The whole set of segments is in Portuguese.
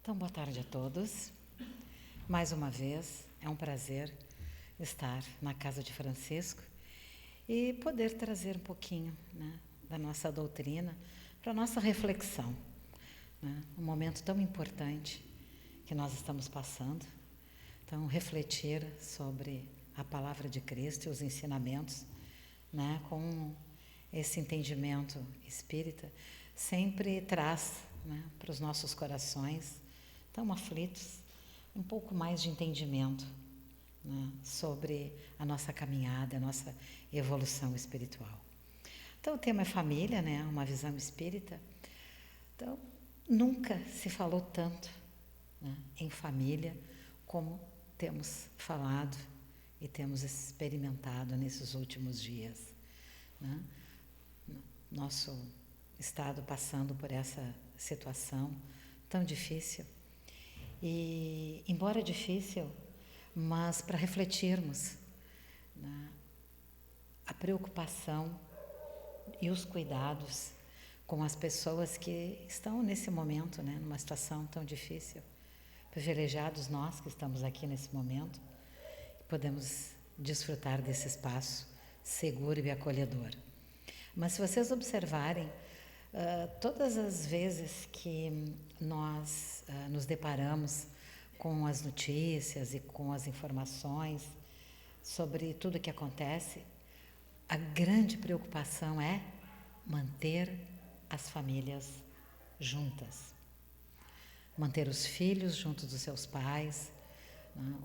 Então, boa tarde a todos. Mais uma vez, é um prazer estar na casa de Francisco e poder trazer um pouquinho, da nossa doutrina para a nossa reflexão. Um momento tão importante que nós estamos passando. Então, refletir sobre a palavra de Cristo e os ensinamentos, com esse entendimento espírita, sempre traz para os nossos corações tão aflitos um pouco mais de entendimento sobre a nossa caminhada, a nossa evolução espiritual. Então, o tema é família, uma visão espírita. Então, nunca se falou tanto em família como temos falado e temos experimentado nesses últimos dias. Nosso estado passando por essa situação tão difícil. E, embora difícil, mas para refletirmos a preocupação e os cuidados com as pessoas que estão nesse momento, numa situação tão difícil. Privilegiados nós que estamos aqui nesse momento, podemos desfrutar desse espaço seguro e acolhedor. Mas se vocês observarem, todas as vezes que nós nos deparamos com as notícias e com as informações sobre tudo o que acontece, a grande preocupação é manter as famílias juntas. Manter os filhos junto dos seus pais,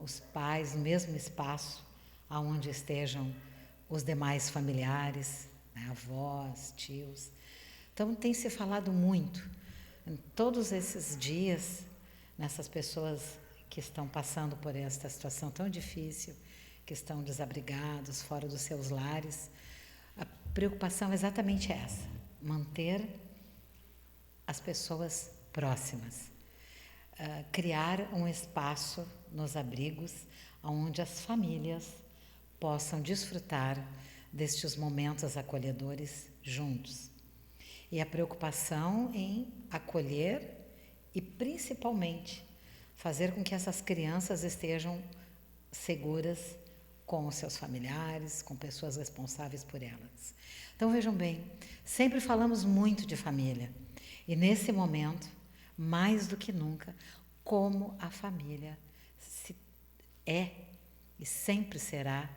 os pais no mesmo espaço aonde estejam os demais familiares, avós, tios. Então, tem se falado muito, em todos esses dias, nessas pessoas que estão passando por esta situação tão difícil, que estão desabrigados, fora dos seus lares. A preocupação é exatamente essa, manter as pessoas próximas. Criar um espaço nos abrigos onde as famílias possam desfrutar destes momentos acolhedores juntos. E a preocupação em acolher e, principalmente, fazer com que essas crianças estejam seguras com os seus familiares, com pessoas responsáveis por elas. Então, vejam bem, sempre falamos muito de família. E, nesse momento, mais do que nunca, como a família é e sempre será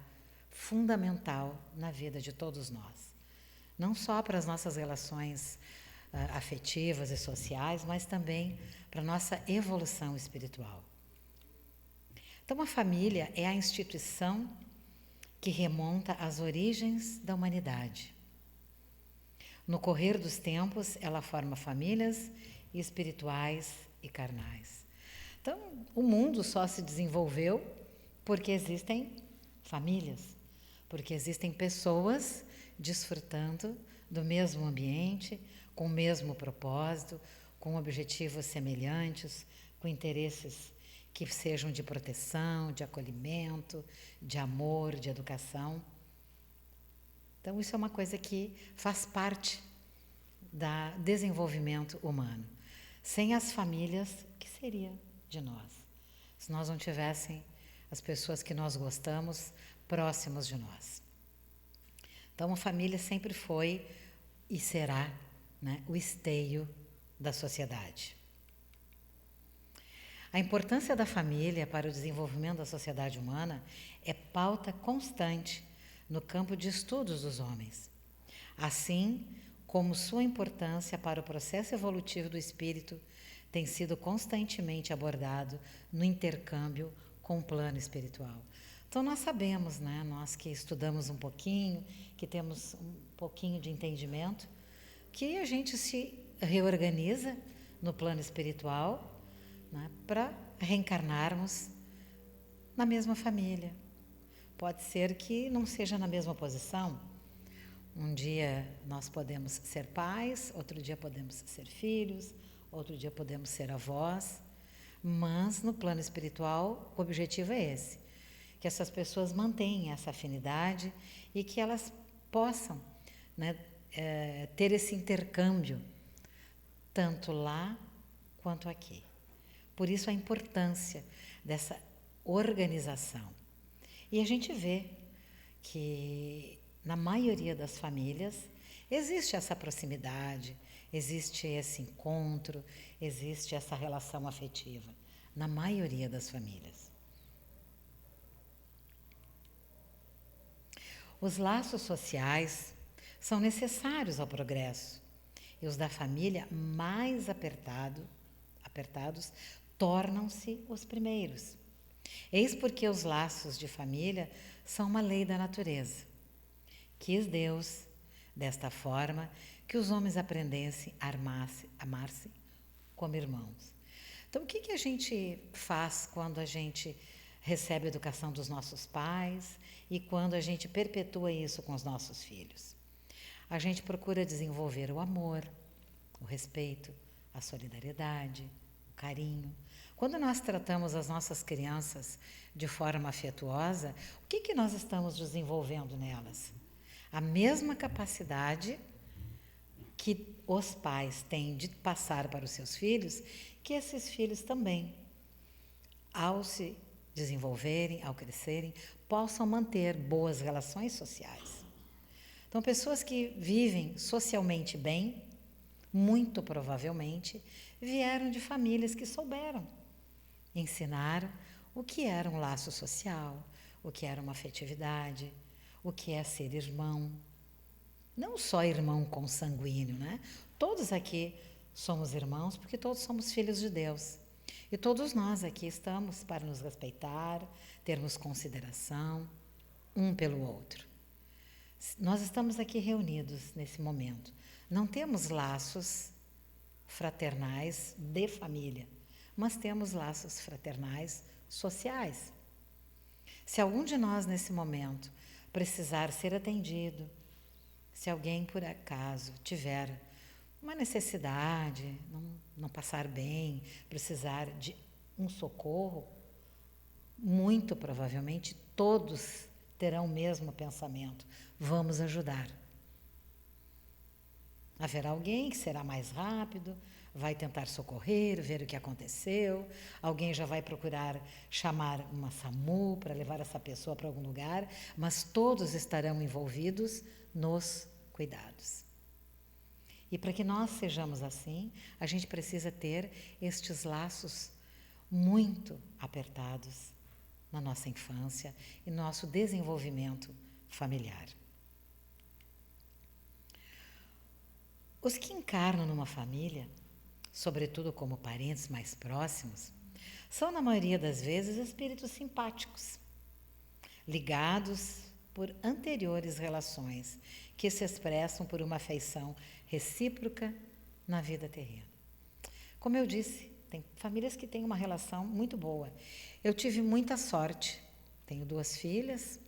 fundamental na vida de todos nós. Não só para as nossas relações afetivas e sociais, mas também para a nossa evolução espiritual. Então, a família é a instituição que remonta às origens da humanidade. No correr dos tempos, ela forma famílias espirituais e carnais. Então, o mundo só se desenvolveu porque existem famílias, porque existem pessoas desfrutando do mesmo ambiente, com o mesmo propósito, com objetivos semelhantes, com interesses que sejam de proteção, de acolhimento, de amor, de educação. Então, isso é uma coisa que faz parte do desenvolvimento humano. Sem as famílias, o que seria de nós? Se nós não tivéssemos as pessoas que nós gostamos próximos de nós. Então, a família sempre foi e será o esteio da sociedade. A importância da família para o desenvolvimento da sociedade humana é pauta constante no campo de estudos dos homens, assim como sua importância para o processo evolutivo do espírito tem sido constantemente abordado no intercâmbio com o plano espiritual. Então, nós sabemos, nós que estudamos um pouquinho, que temos um pouquinho de entendimento, que a gente se reorganiza no plano espiritual para reencarnarmos na mesma família. Pode ser que não seja na mesma posição. Um dia nós podemos ser pais, outro dia podemos ser filhos, outro dia podemos ser avós, mas no plano espiritual o objetivo é esse, que essas pessoas mantenham essa afinidade e que elas possam ter esse intercâmbio, tanto lá quanto aqui. Por isso a importância dessa organização. E a gente vê que na maioria das famílias existe essa proximidade, existe esse encontro, existe essa relação afetiva. Na maioria das famílias. Os laços sociais são necessários ao progresso e os da família mais apertados tornam-se os primeiros. Eis porque os laços de família são uma lei da natureza. Quis Deus, desta forma, que os homens aprendessem a amar-se como irmãos. Então, o que a gente faz quando a gente recebe a educação dos nossos pais e quando a gente perpetua isso com os nossos filhos? A gente procura desenvolver o amor, o respeito, a solidariedade, o carinho. Quando nós tratamos as nossas crianças de forma afetuosa, o que nós estamos desenvolvendo nelas? A mesma capacidade que os pais têm de passar para os seus filhos, que esses filhos também, ao se desenvolverem, ao crescerem, possam manter boas relações sociais. Então, pessoas que vivem socialmente bem, muito provavelmente, vieram de famílias que souberam ensinar o que era um laço social, o que era uma afetividade, o que é ser irmão. Não só irmão consanguíneo, né? Todos aqui somos irmãos porque todos somos filhos de Deus. E todos nós aqui estamos para nos respeitar, termos consideração um pelo outro. Nós estamos aqui reunidos nesse momento. Não temos laços fraternais de família, mas temos laços fraternais sociais. Se algum de nós nesse momento precisar ser atendido, se alguém por acaso tiver uma necessidade, não passar bem, precisar de um socorro, muito provavelmente todos terão o mesmo pensamento: vamos ajudar. Haverá alguém que será mais rápido, vai tentar socorrer, ver o que aconteceu, alguém já vai procurar chamar uma SAMU para levar essa pessoa para algum lugar, mas todos estarão envolvidos nos cuidados. E para que nós sejamos assim, a gente precisa ter estes laços muito apertados na nossa infância e no nosso desenvolvimento familiar. Os que encarnam numa família, sobretudo como parentes mais próximos, são, na maioria das vezes, espíritos simpáticos, ligados por anteriores relações, que se expressam por uma afeição recíproca na vida terrena. Como eu disse, tem famílias que têm uma relação muito boa. Eu tive muita sorte, tenho 2 filhas,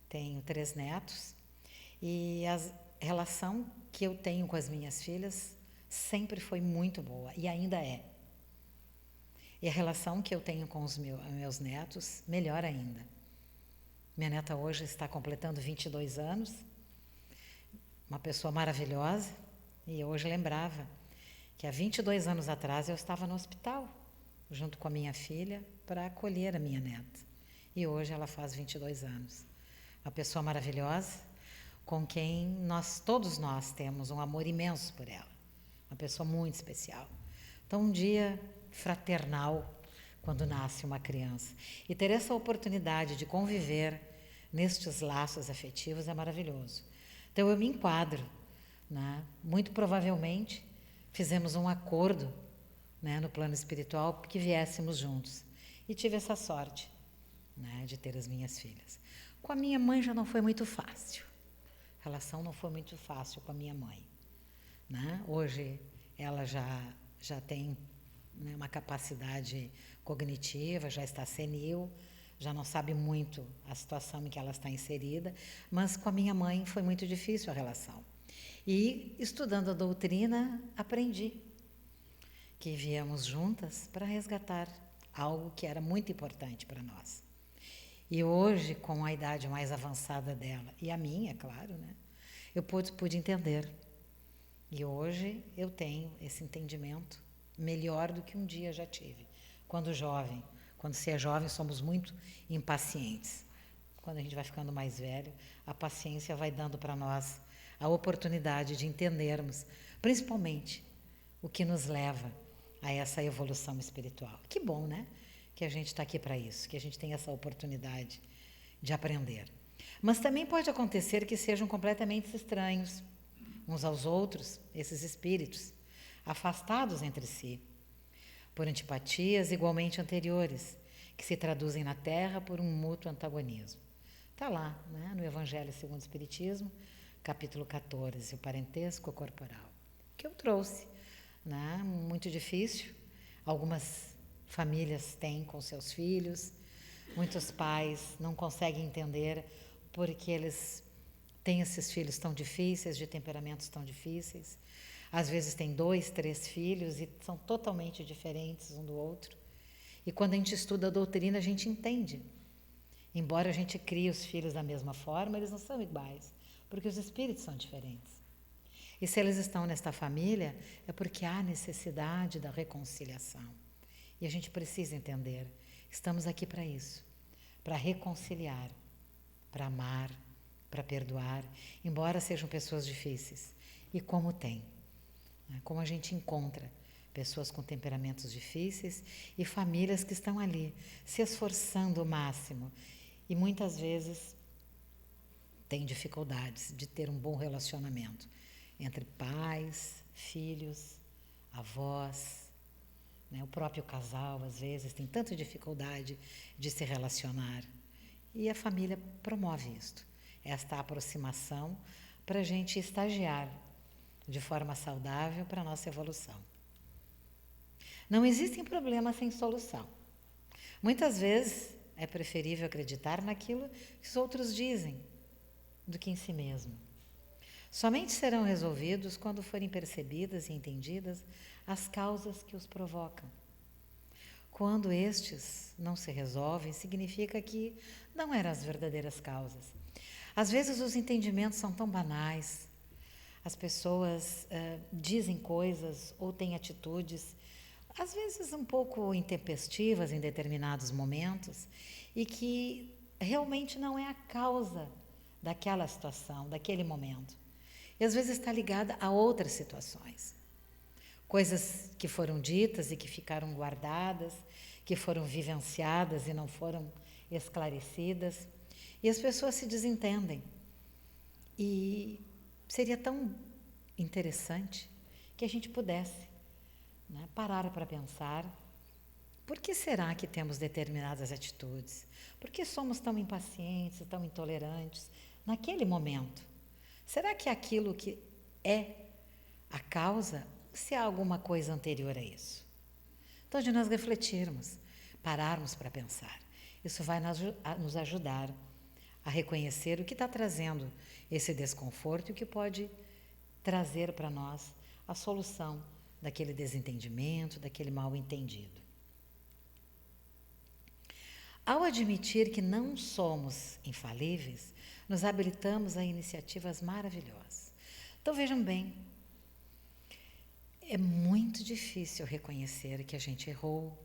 tenho 3 netos, e a relação que eu tenho com as minhas filhas sempre foi muito boa e ainda é. E a relação que eu tenho com os meus netos, melhor ainda. Minha neta hoje está completando 22 anos, uma pessoa maravilhosa, e eu hoje lembrava que há 22 anos atrás eu estava no hospital, junto com a minha filha, para acolher a minha neta. E hoje ela faz 22 anos. Uma pessoa maravilhosa, com quem todos nós temos um amor imenso por ela. Uma pessoa muito especial. Então, um dia fraternal, quando nasce uma criança. E ter essa oportunidade de conviver nestes laços afetivos é maravilhoso. Então, eu me enquadro, né? Muito provavelmente, fizemos um acordo, né, no plano espiritual, que viéssemos juntos. E tive essa sorte, né, de ter as minhas filhas. Com a minha mãe já não foi muito fácil. A relação não foi muito fácil com a minha mãe, né? Hoje ela já tem, né, uma capacidade cognitiva, já está senil, já não sabe muito a situação em que ela está inserida, mas com a minha mãe foi muito difícil a relação. E, estudando a doutrina, aprendi que viemos juntas para resgatar algo que era muito importante para nós. E hoje, com a idade mais avançada dela, e a minha, claro, né, eu pude entender. E hoje eu tenho esse entendimento melhor do que um dia já tive. quando jovem. Quando se é jovem, somos muito impacientes. Quando a gente vai ficando mais velho, a paciência vai dando para nós a oportunidade de entendermos, principalmente, o que nos leva a essa evolução espiritual. Que bom, né? Que a gente está aqui para isso, que a gente tem essa oportunidade de aprender. Mas também pode acontecer que sejam completamente estranhos uns aos outros, esses espíritos, afastados entre si, por antipatias igualmente anteriores, que se traduzem na Terra por um mútuo antagonismo. Está lá, né, no Evangelho segundo o Espiritismo, capítulo 14, o parentesco corporal, que eu trouxe, né, muito difícil. Algumas famílias têm com seus filhos, muitos pais não conseguem entender porque eles têm esses filhos tão difíceis, de temperamentos tão difíceis. Às vezes tem 2, 3 filhos e são totalmente diferentes um do outro. E quando a gente estuda a doutrina, a gente entende. Embora a gente crie os filhos da mesma forma, eles não são iguais, porque os espíritos são diferentes. E se eles estão nesta família, é porque há necessidade da reconciliação. E a gente precisa entender, estamos aqui para isso, para reconciliar, para amar, para perdoar, embora sejam pessoas difíceis. E como tem, né? Como a gente encontra pessoas com temperamentos difíceis e famílias que estão ali, se esforçando o máximo. E muitas vezes têm dificuldades de ter um bom relacionamento entre pais, filhos, avós, né? O próprio casal, às vezes, tem tanta dificuldade de se relacionar. E a família promove isto, esta aproximação para a gente estagiar de forma saudável para a nossa evolução. Não existem problemas sem solução. Muitas vezes é preferível acreditar naquilo que os outros dizem do que em si mesmo. Somente serão resolvidos quando forem percebidas e entendidas as causas que os provocam. Quando estes não se resolvem, significa que não eram as verdadeiras causas. Às vezes os entendimentos são tão banais, as pessoas dizem coisas ou têm atitudes, às vezes um pouco intempestivas em determinados momentos, e que realmente não é a causa daquela situação, daquele momento. E às vezes está ligada a outras situações. Coisas que foram ditas e que ficaram guardadas, que foram vivenciadas e não foram esclarecidas. E as pessoas se desentendem. E seria tão interessante que a gente pudesse, né, parar para pensar: por que será que temos determinadas atitudes? Por que somos tão impacientes, tão intolerantes naquele momento? Será que é aquilo que é a causa, ou se há alguma coisa anterior a isso? Então, de nós refletirmos, pararmos para pensar. Isso vai nos ajudar a reconhecer o que está trazendo esse desconforto e o que pode trazer para nós a solução daquele desentendimento, daquele mal-entendido. Ao admitir que não somos infalíveis, nos habilitamos a iniciativas maravilhosas. Então vejam bem, é muito difícil reconhecer que a gente errou,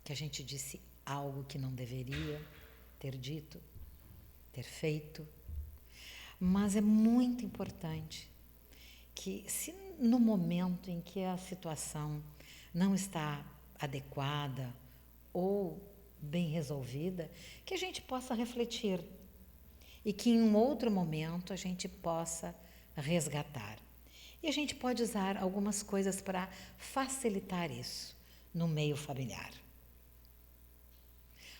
que a gente disse algo que não deveria ter dito, ter feito, mas é muito importante que, se no momento em que a situação não está adequada ou bem resolvida, que a gente possa refletir e que em um outro momento a gente possa resgatar. E a gente pode usar algumas coisas para facilitar isso no meio familiar.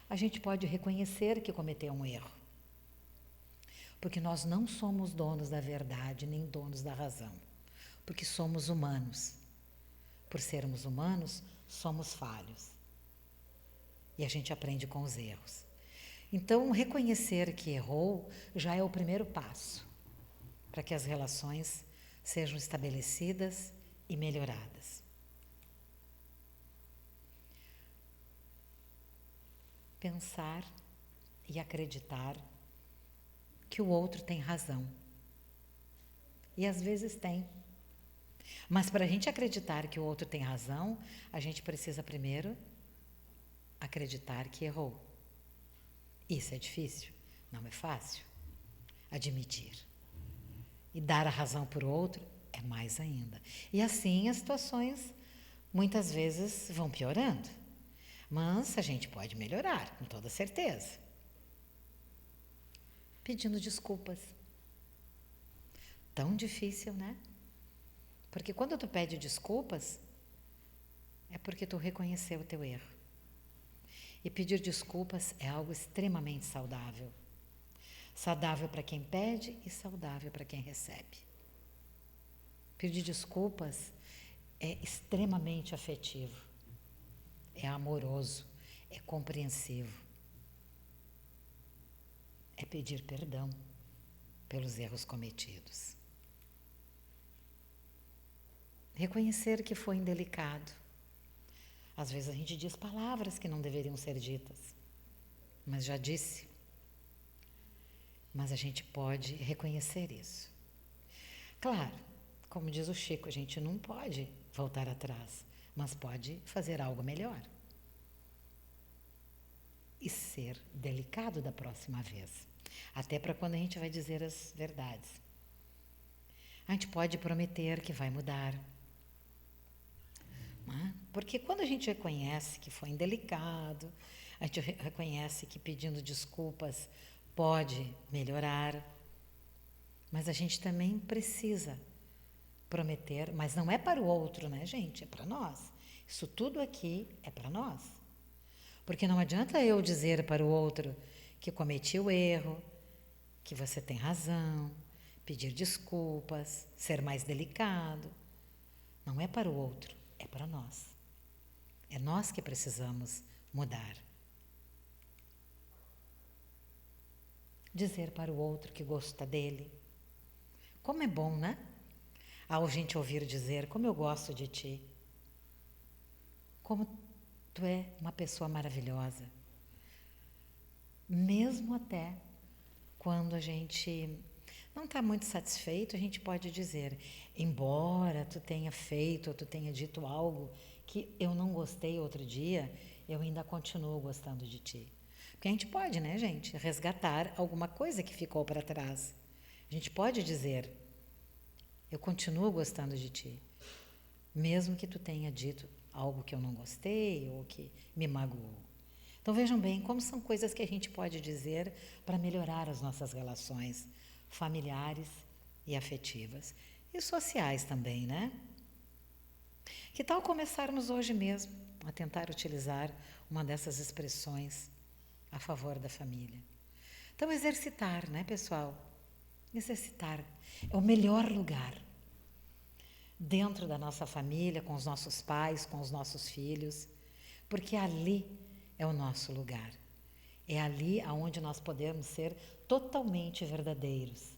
A gente pode reconhecer que cometeu um erro, porque nós não somos donos da verdade nem donos da razão, porque somos humanos. Por sermos humanos, somos falhos. E a gente aprende com os erros. Então, reconhecer que errou já é o primeiro passo para que as relações sejam estabelecidas e melhoradas. Pensar e acreditar que o outro tem razão. E às vezes tem. Mas para a gente acreditar que o outro tem razão, a gente precisa primeiro acreditar que errou. Isso é difícil, não é fácil. Admitir. E dar a razão por outro é mais ainda. E assim as situações muitas vezes vão piorando. Mas a gente pode melhorar, com toda certeza. Pedindo desculpas. Tão difícil, né? Porque quando tu pede desculpas, é porque tu reconheceu o teu erro. E pedir desculpas é algo extremamente saudável. Saudável para quem pede e saudável para quem recebe. Pedir desculpas é extremamente afetivo, é amoroso, é compreensivo. É pedir perdão pelos erros cometidos. Reconhecer que foi indelicado. Às vezes a gente diz palavras que não deveriam ser ditas, mas já disse. Mas a gente pode reconhecer isso. Claro, como diz o Chico, a gente não pode voltar atrás, mas pode fazer algo melhor. E ser delicado da próxima vez. Até para quando a gente vai dizer as verdades. A gente pode prometer que vai mudar. Porque quando a gente reconhece que foi indelicado, a gente reconhece que pedindo desculpas pode melhorar, mas a gente também precisa prometer, mas não é para o outro, né, gente? É para nós. Isso tudo aqui é para nós. Porque não adianta eu dizer para o outro que cometi o erro, que você tem razão, pedir desculpas, ser mais delicado. Não é para o outro, é para nós. É nós que precisamos mudar. Dizer para o outro que gosta dele. Como é bom, né? Ao gente ouvir dizer, como eu gosto de ti. Como tu é uma pessoa maravilhosa. Mesmo até quando a gente não está muito satisfeito, a gente pode dizer, embora tu tenha feito ou tu tenha dito algo que eu não gostei outro dia, eu ainda continuo gostando de ti. Porque a gente pode, né, gente, resgatar alguma coisa que ficou para trás. A gente pode dizer, eu continuo gostando de ti, mesmo que tu tenha dito algo que eu não gostei ou que me magoou. Então vejam bem como são coisas que a gente pode dizer para melhorar as nossas relações familiares e afetivas e sociais também, né? Que tal começarmos hoje mesmo a tentar utilizar uma dessas expressões a favor da família? Então exercitar, né, pessoal? Exercitar é o melhor lugar dentro da nossa família, com os nossos pais, com os nossos filhos, porque ali é o nosso lugar. É ali aonde nós podemos ser totalmente verdadeiros.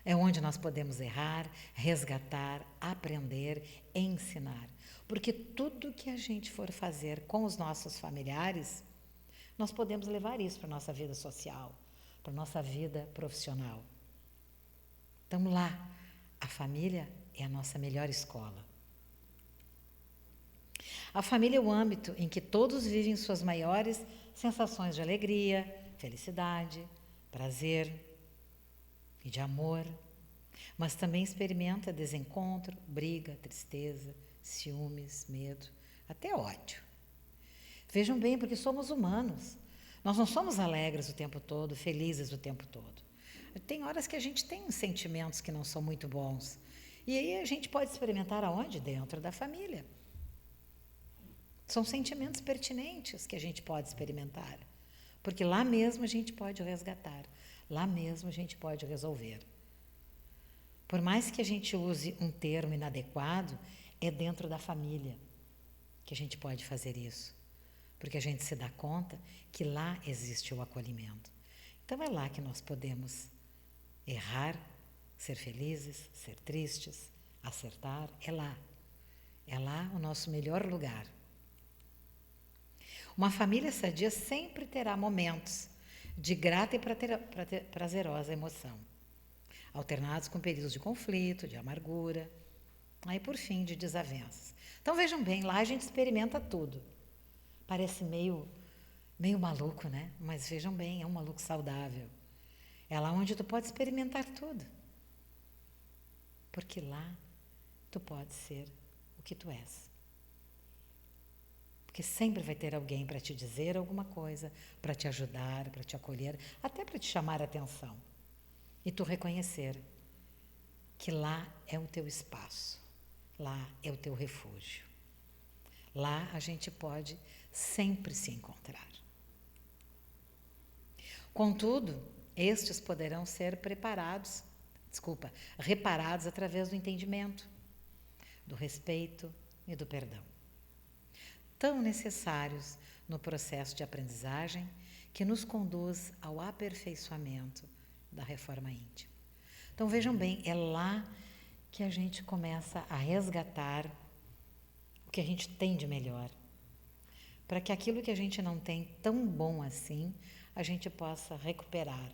É onde nós podemos errar, resgatar, aprender, ensinar. Porque tudo que a gente for fazer com os nossos familiares, nós podemos levar isso para a nossa vida social, para a nossa vida profissional. Então lá, a família é a nossa melhor escola. A família é o âmbito em que todos vivem suas maiores sensações de alegria, felicidade, prazer e de amor, mas também experimenta desencontro, briga, tristeza, ciúmes, medo, até ódio. Vejam bem, porque somos humanos. Nós não somos alegres o tempo todo, felizes o tempo todo. Tem horas que a gente tem sentimentos que não são muito bons. E aí a gente pode experimentar aonde? Dentro da família. São sentimentos pertinentes que a gente pode experimentar. Porque lá mesmo a gente pode resgatar. Lá mesmo a gente pode resolver. Por mais que a gente use um termo inadequado, é dentro da família que a gente pode fazer isso. Porque a gente se dá conta que lá existe o acolhimento. Então é lá que nós podemos errar, ser felizes, ser tristes, acertar, é lá. É lá o nosso melhor lugar. Uma família sadia sempre terá momentos de grata e prazerosa emoção, alternados com períodos de conflito, de amargura, aí por fim de desavenças. Então vejam bem, lá a gente experimenta tudo. Parece meio maluco, né? Mas vejam bem, é um maluco saudável. É lá onde tu pode experimentar tudo. Porque lá tu pode ser o que tu és. Porque sempre vai ter alguém para te dizer alguma coisa, para te ajudar, para te acolher, até para te chamar a atenção. E tu reconhecer que lá é o teu espaço, lá é o teu refúgio. Lá a gente pode sempre se encontrar. Contudo, estes poderão ser reparados através do entendimento, do respeito e do perdão, tão necessários no processo de aprendizagem que nos conduz ao aperfeiçoamento da reforma íntima. Então vejam bem, é lá que a gente começa a resgatar o que a gente tem de melhor, para que aquilo que a gente não tem tão bom assim, a gente possa recuperar.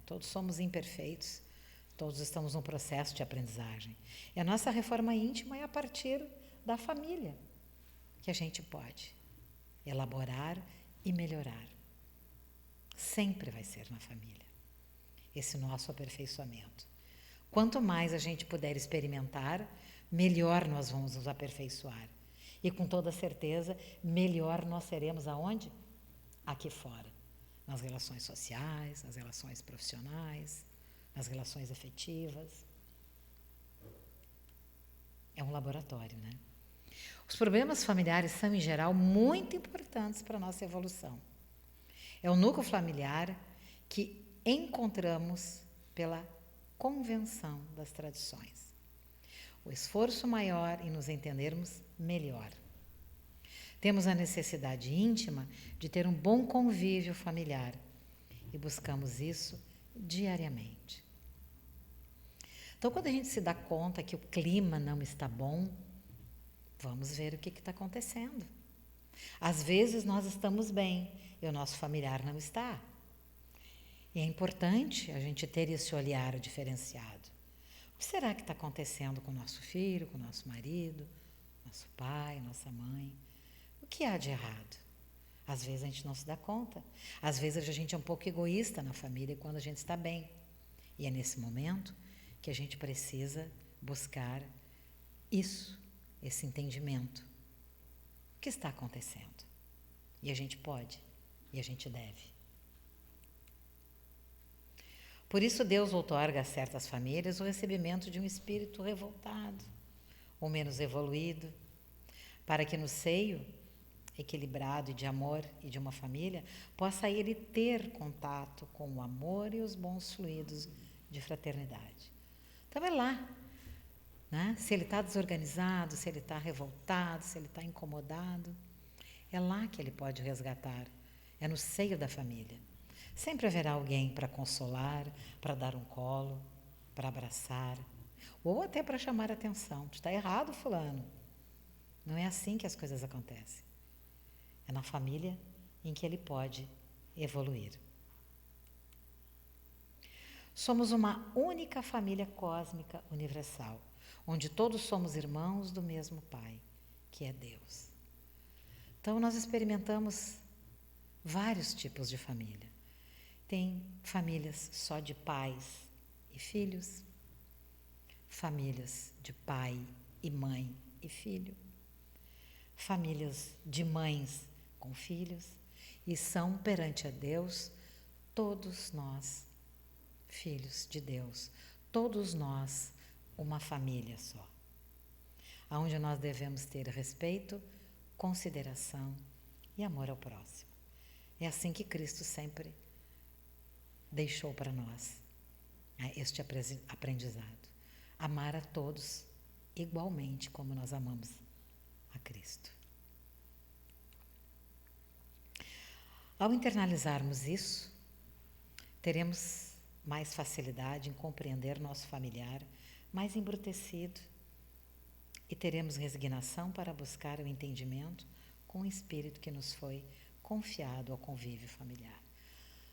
Todos somos imperfeitos, todos estamos num processo de aprendizagem. E a nossa reforma íntima é a partir da família que a gente pode elaborar e melhorar. Sempre vai ser na família esse nosso aperfeiçoamento. Quanto mais a gente puder experimentar, melhor nós vamos nos aperfeiçoar. E com toda certeza, melhor nós seremos aonde? Aqui fora. Nas relações sociais, nas relações profissionais, nas relações afetivas. É um laboratório, né? Os problemas familiares são, em geral, muito importantes para a nossa evolução. É o núcleo familiar que encontramos pela convenção das tradições. O esforço maior em nos entendermos melhor. Temos a necessidade íntima de ter um bom convívio familiar e buscamos isso diariamente. Então, quando a gente se dá conta que o clima não está bom, vamos ver o que está acontecendo. Às vezes nós estamos bem e o nosso familiar não está. E é importante a gente ter esse olhar diferenciado. O que será que está acontecendo com o nosso filho, com o nosso marido, nosso pai, nossa mãe? O que há de errado? Às vezes a gente não se dá conta. Às vezes a gente é um pouco egoísta na família quando a gente está bem. E é nesse momento que a gente precisa buscar isso, esse entendimento. O que está acontecendo? E a gente pode, e a gente deve. Por isso Deus outorga a certas famílias o recebimento de um espírito revoltado ou menos evoluído, para que no seio equilibrado e de amor e de uma família possa ele ter contato com o amor e os bons fluidos de fraternidade. Então é lá, né? Se ele está desorganizado, se ele está revoltado, se ele está incomodado, é lá que ele pode resgatar, é no seio da família. Sempre haverá alguém para consolar, para dar um colo, para abraçar, ou até para chamar a atenção. Tu está errado, fulano. Não é assim que as coisas acontecem. É na família em que ele pode evoluir. Somos uma única família cósmica universal, onde todos somos irmãos do mesmo Pai, que é Deus. Então nós experimentamos vários tipos de família. Tem famílias só de pais e filhos, famílias de pai e mãe e filho, famílias de mães com filhos, e são perante a Deus todos nós, filhos de Deus, todos nós uma família só, onde nós devemos ter respeito, consideração e amor ao próximo. É assim que Cristo sempre deixou para nós este aprendizado. Amar a todos igualmente como nós amamos a Cristo. Ao internalizarmos isso, teremos mais facilidade em compreender nosso familiar mais embrutecido e teremos resignação para buscar o entendimento com o espírito que nos foi confiado ao convívio familiar.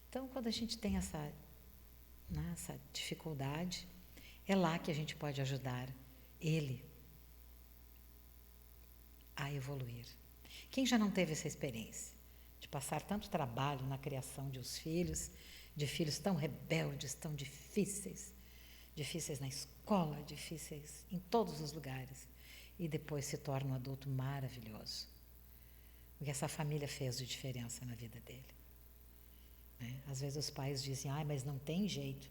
Então, quando a gente tem essa dificuldade, é lá que a gente pode ajudar ele a evoluir. Quem já não teve essa experiência de passar tanto trabalho na criação de de filhos tão rebeldes, tão difíceis, difíceis na escola, difíceis em todos os lugares, e depois se torna um adulto maravilhoso? O que essa família fez de diferença na vida dele, né? Às vezes os pais dizem, mas não tem jeito.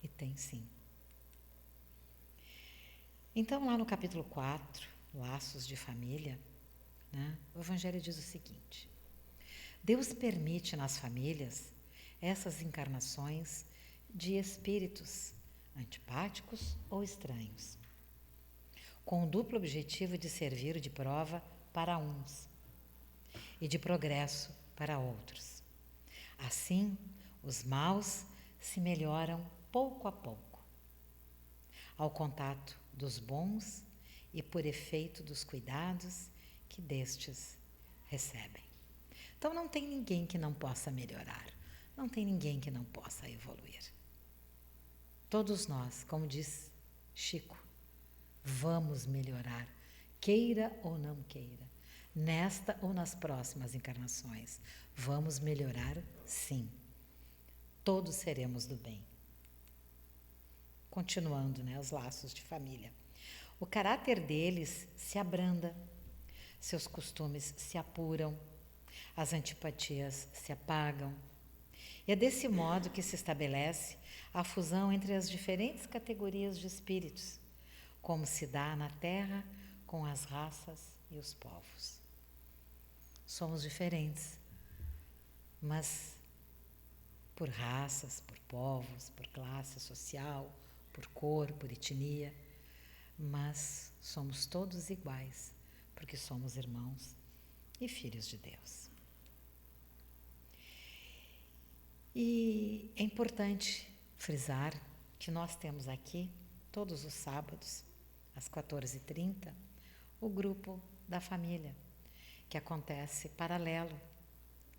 E tem sim. Então, lá no capítulo 4, Laços de Família, né, o Evangelho diz o seguinte: Deus permite nas famílias essas encarnações de espíritos antipáticos ou estranhos, com o duplo objetivo de servir de prova para uns e de progresso para outros. Assim, os maus se melhoram pouco a pouco, ao contato dos bons e por efeito dos cuidados que destes recebem. Então não tem ninguém que não possa melhorar, não tem ninguém que não possa evoluir. Todos nós, como diz Chico, vamos melhorar, queira ou não queira, nesta ou nas próximas encarnações. Vamos melhorar, sim. Todos seremos do bem. Continuando, né, os laços de família. O caráter deles se abranda, seus costumes se apuram, as antipatias se apagam. E é desse modo que se estabelece a fusão entre as diferentes categorias de espíritos, como se dá na Terra com as raças e os povos. Somos diferentes, mas por raças, por povos, por classe social, por cor, por etnia, mas somos todos iguais, porque somos irmãos e filhos de Deus. E é importante frisar que nós temos aqui, todos os sábados, às 14h30, o grupo da família, que acontece paralelo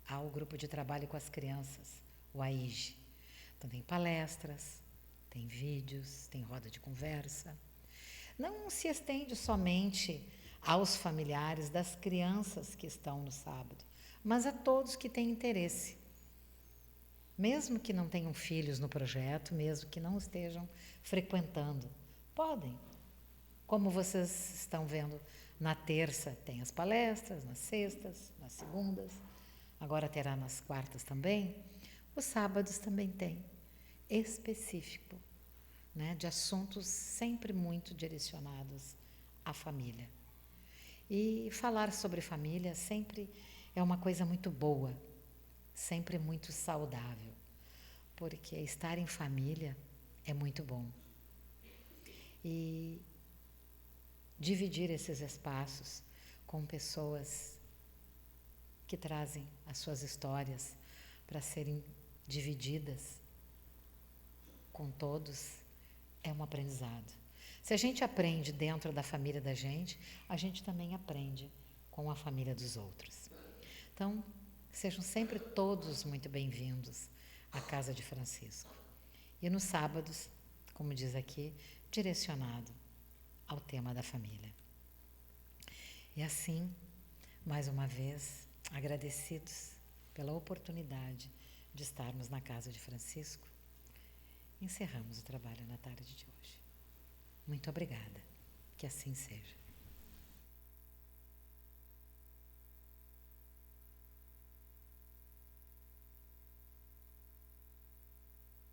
ao grupo de trabalho com as crianças, o AIGE. Então tem palestras, tem vídeos, tem roda de conversa. Não se estende somente aos familiares das crianças que estão no sábado, mas a todos que têm interesse. Mesmo que não tenham filhos no projeto, mesmo que não estejam frequentando, podem. Como vocês estão vendo, na terça tem as palestras, nas sextas, nas segundas, agora terá nas quartas também. Os sábados também tem, específico, né, de assuntos sempre muito direcionados à família. E falar sobre família sempre é uma coisa muito boa, sempre muito saudável, porque estar em família é muito bom. E dividir esses espaços com pessoas que trazem as suas histórias para serem divididas com todos é um aprendizado. Se a gente aprende dentro da família da gente, a gente também aprende com a família dos outros. Então, sejam sempre todos muito bem-vindos à Casa de Francisco. E nos sábados, como diz aqui, direcionado ao tema da família. E assim, mais uma vez, agradecidos pela oportunidade de estarmos na Casa de Francisco, encerramos o trabalho na tarde de hoje. Muito obrigada. Que assim seja.